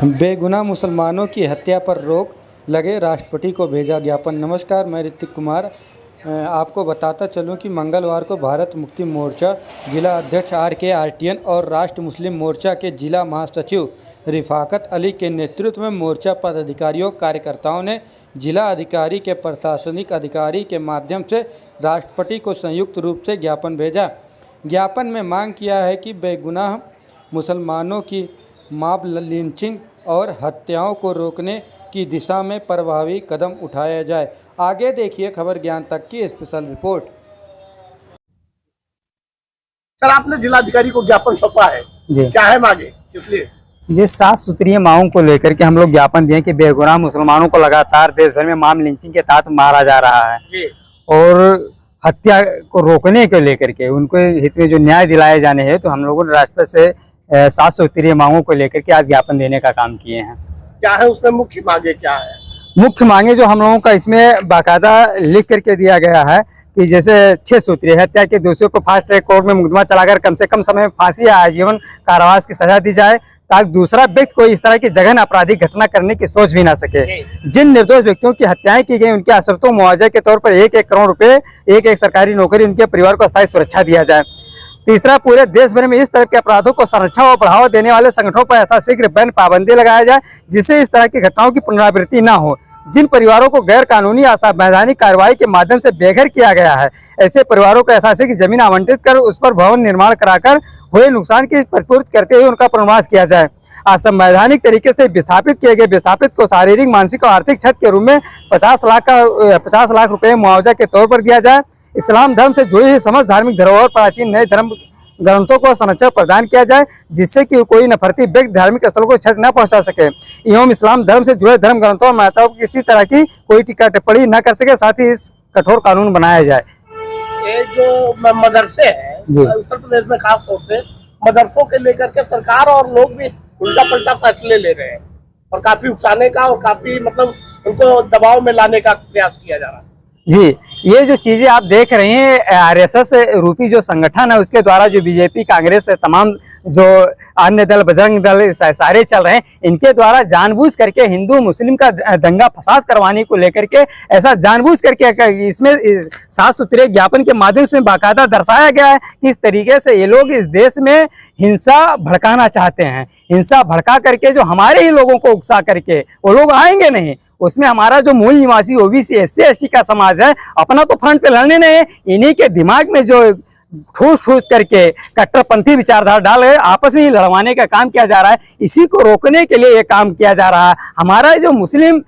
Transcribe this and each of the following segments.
बेगुनाह मुसलमानों की हत्या पर रोक लगे, राष्ट्रपति को भेजा ज्ञापन। नमस्कार, मैं ऋतिक कुमार आपको बताता चलूं कि मंगलवार को भारत मुक्ति मोर्चा जिला अध्यक्ष RK आर्टियन और राष्ट्र मुस्लिम मोर्चा के जिला महासचिव रिफाकत अली के नेतृत्व में मोर्चा पदाधिकारियों कार्यकर्ताओं ने जिला अधिकारी के प्रशासनिक अधिकारी के माध्यम से राष्ट्रपति को संयुक्त रूप से ज्ञापन भेजा। ज्ञापन में मांग किया है कि बेगुनाह मुसलमानों की मॉब लिंचिंग और हत्याओं को रोकने की दिशा में प्रभावी कदम उठाया जाए। आगे देखिए खबर ज्ञान तक की स्पेशल रिपोर्ट। सर, आपने जिलाधिकारी को ज्ञापन सौंपा है जी, क्या है मांगे? इसलिए ये 7 सूत्रीय मांगों को लेकर के हम लोग ज्ञापन दिए कि बेगुनाह मुसलमानों को लगातार देश भर में मॉब लिंचिंग के तहत मारा जा रहा है और हत्या को रोकने को लेकर के उनको हित में जो न्याय दिलाए जाने हैं, तो हम लोगों ने राष्ट्रपति से 7 सूत्रीय मांगों को लेकर के आज ज्ञापन देने का काम किए हैं। क्या है उसमें मुख्य मांगे? क्या है मुख्य मांगे जो हम लोगों का इसमें बाकायदा लिख करके दिया गया है कि जैसे 6 सूत्रीय हत्या के दोषियों को फास्ट ट्रैक कोर्ट में मुकदमा चलाकर कम से कम समय में फांसी या आजीवन कारावास की सजा दी जाए, ताकि दूसरा व्यक्ति को इस तरह की जघन्य आपराधिक घटना करने की सोच भी ना सके। जिन निर्दोष व्यक्तियों की हत्याएं की गई उनके असरतों मुआवजे के तौर पर 1-1 करोड़ रुपए, एक सरकारी नौकरी, उनके परिवार को अस्थायी सुरक्षा दिया जाए। तीसरा, पूरे देश भर में इस तरह के अपराधों को संरक्षण और बढ़ावा देने वाले संगठनों पर यथाशीघ्र बैन पाबंदी लगाया जाए, जिससे इस तरह की घटनाओं की पुनरावृत्ति न हो। जिन परिवारों को गैर कानूनी असंवैधानिक कार्रवाई के माध्यम से बेघर किया गया है, ऐसे परिवारों को यथाशीघ्र जमीन आवंटित कर उस पर भवन निर्माण कराकर हुए नुकसान की प्रतिपूर्ति करते हुए उनका पुनर्वास किया जाए। असंवैधानिक तरीके से विस्थापित किए गए विस्थापित को शारीरिक, मानसिक और आर्थिक क्षति के रूप में 50 लाख रुपए मुआवजा के तौर पर दिया जाए। इस्लाम धर्म से जुड़ी हुई समस्त धार्मिक धरोहर, प्राचीन नए धर्म ग्रंथों को संरक्षण प्रदान किया जाए, जिससे कि कोई नफरती व्यक्ति धार्मिक स्थलों को क्षति न पहुंचा सके एवं इस्लाम धर्म से जुड़े धर्म ग्रंथों और मान्यताओं की किसी तरह की कोई टीका टिप्पणी न कर सके। साथ ही इस कठोर कानून बनाया जाए। ये जो मदरसे हैं उत्तर प्रदेश में खास तौर से मदरसों के लेकर के सरकार और लोग भी उल्टा पलटा फैसले ले रहे हैं और काफी उकसाने का और काफी उनको दबाव में लाने का प्रयास किया जा रहा है। जी, ये जो चीजें आप देख रहे हैं, RSS रूपी जो संगठन है उसके द्वारा जो बीजेपी, कांग्रेस से तमाम जो अन्य दल, बजरंग दल सारे चल रहे हैं, इनके द्वारा जानबूझ करके हिंदू मुस्लिम का दंगा फसाद करवाने को लेकर के ऐसा जानबूझ करके इसमें 7 सूत्रीय ज्ञापन के माध्यम से बाकायदा दर्शाया गया है कि इस तरीके से ये लोग इस देश में हिंसा भड़काना चाहते हैं। हिंसा भड़का करके जो हमारे ही लोगों को उकसा करके वो लोग आएंगे नहीं। उसमें हमारा जो मूल निवासी OBC SC ST का समाज है, अपना तो फ्रंट पे लड़ने नहीं, इन्हीं के दिमाग में जो ठूस करके कट्टरपंथी विचारधारा डाल आपस में ही लड़वाने का काम किया जा रहा है। इसी को रोकने के लिए ये काम किया जा रहा है। हमारा जो मुस्लिम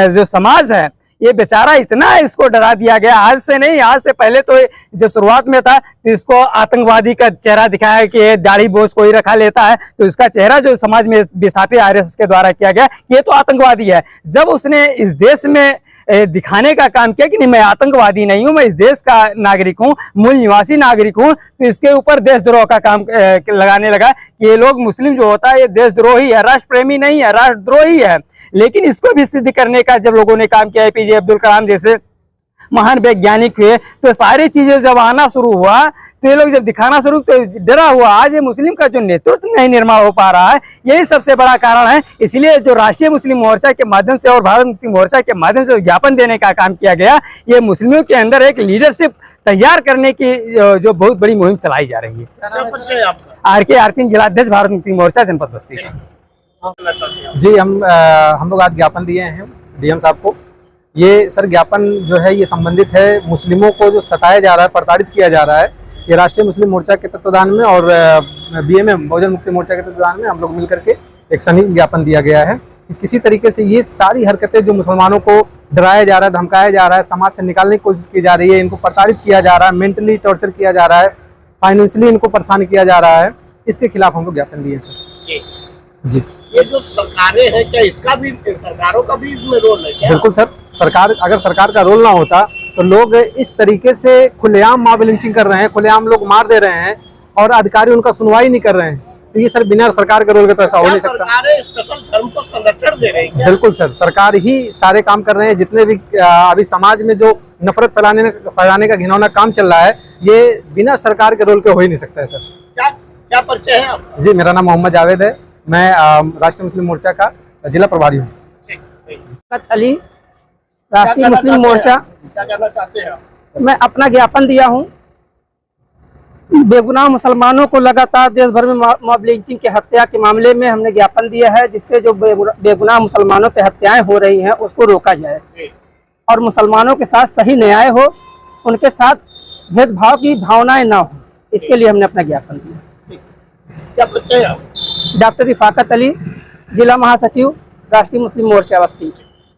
जो समाज है, ये बेचारा इतना इसको डरा दिया गया। आज से नहीं, आज से पहले तो जब शुरुआत में था तो इसको आतंकवादी का चेहरा दिखाया कि दाढ़ी बोझ कोई रखा लेता है, तो इसका चेहरा जो समाज में विस्थापित RSS के द्वारा किया गया, ये तो आतंकवादी है। जब उसने इस देश में दिखाने का काम किया कि नहीं, मैं आतंकवादी नहीं हूं, मैं इस देश का नागरिक हूं, मूल निवासी नागरिक हूं, तो इसके ऊपर देशद्रोह का काम लगाने लगा कि ये लोग मुस्लिम जो होता है ये देशद्रोही है, राष्ट्र प्रेमी नहीं है, राष्ट्रद्रोही है। लेकिन इसको भी सिद्ध करने का जब लोगों ने काम किया, APJ अब्दुल कलाम जैसे महान वैज्ञानिक हुए, तो सारी चीजें जब आना शुरू हुआ तो ये लोग जब दिखाना शुरू तो डरा हुआ। आज ये मुस्लिम का जो नेतृत्व नहीं निर्माण हो पा रहा है, यही सबसे बड़ा कारण है। इसलिए जो राष्ट्रीय मुस्लिम मोर्चा के माध्यम से और भारत मुक्ति मोर्चा के माध्यम से ज्ञापन देने का काम किया गया, ये मुस्लिमों के अंदर एक लीडरशिप तैयार करने की जो बहुत बड़ी मुहिम चलाई जा रही है। RK आर्टियन जिला अध्यक्ष भारत मुक्ति मोर्चा जनपद बस्ती। जी, हम लोग आज ज्ञापन दिए हैं DM साहब को। ये सर ज्ञापन जो है ये संबंधित है मुस्लिमों को जो सताया जा रहा है, प्रताड़ित किया जा रहा है, ये राष्ट्रीय मुस्लिम मोर्चा के तत्वाधान में और BMM बहुजन मुक्ति मोर्चा के तत्वाधान में हम लोग मिलकर के एक संयुक्त ज्ञापन दिया गया है कि किसी तरीके से ये सारी हरकतें जो मुसलमानों को डराया जा रहा है, धमकाया जा रहा है, समाज से निकालने की कोशिश की जा रही है, इनको प्रताड़ित किया जा रहा है, मेंटली टॉर्चर किया जा रहा है, फाइनेंशियली इनको परेशान किया जा रहा है, इसके खिलाफ हम लोग ज्ञापन दिए सर। जी, ये जो सरकारें हैं, क्या इसका भी सरकारों का भी इसमें रोल है क्या? बिल्कुल सर, अगर सरकार का रोल ना होता तो लोग इस तरीके से खुलेआम मॉब लिंचिंग कर रहे हैं, खुलेआम लोग मार दे रहे हैं और अधिकारी उनका सुनवाई नहीं कर रहे हैं, तो ये सर बिना सरकार के रोल के तो ऐसा हो नहीं सकता। सरकारें स्पेशल धर्म को संरक्षण दे रही है? बिल्कुल सर, सरकार ही सारे काम कर रहे हैं। जितने भी अभी समाज में जो नफरत फैलाने का घिनौना काम चल रहा है, ये बिना सरकार के रोल के हो ही नहीं सकता है सर। क्या परिचय है आपका? जी, मेरा नाम मोहम्मद जावेद है। मैं राष्ट्रीय मुस्लिम मोर्चा का जिला प्रभारी हूँ। शौकत अली, राष्ट्रीय मुस्लिम मोर्चा। क्या कहना चाहते हैं आप? मैं अपना ज्ञापन दिया हूँ। बेगुनाह मुसलमानों को लगातार देश भर में मॉब लिंचिंग के हत्या के मामले में हमने ज्ञापन दिया है, जिससे जो बेगुनाह मुसलमानों पे हत्याएं हो रही हैं उसको रोका जाए और मुसलमानों के साथ सही न्याय हो, उनके साथ भेदभाव की भावनाएं ना हो, इसके लिए हमने अपना ज्ञापन दिया। क्या परिचय है? डॉक्टर इफाकत अली, जिला महासचिव, राष्ट्रीय मुस्लिम मोर्चा बस्ती।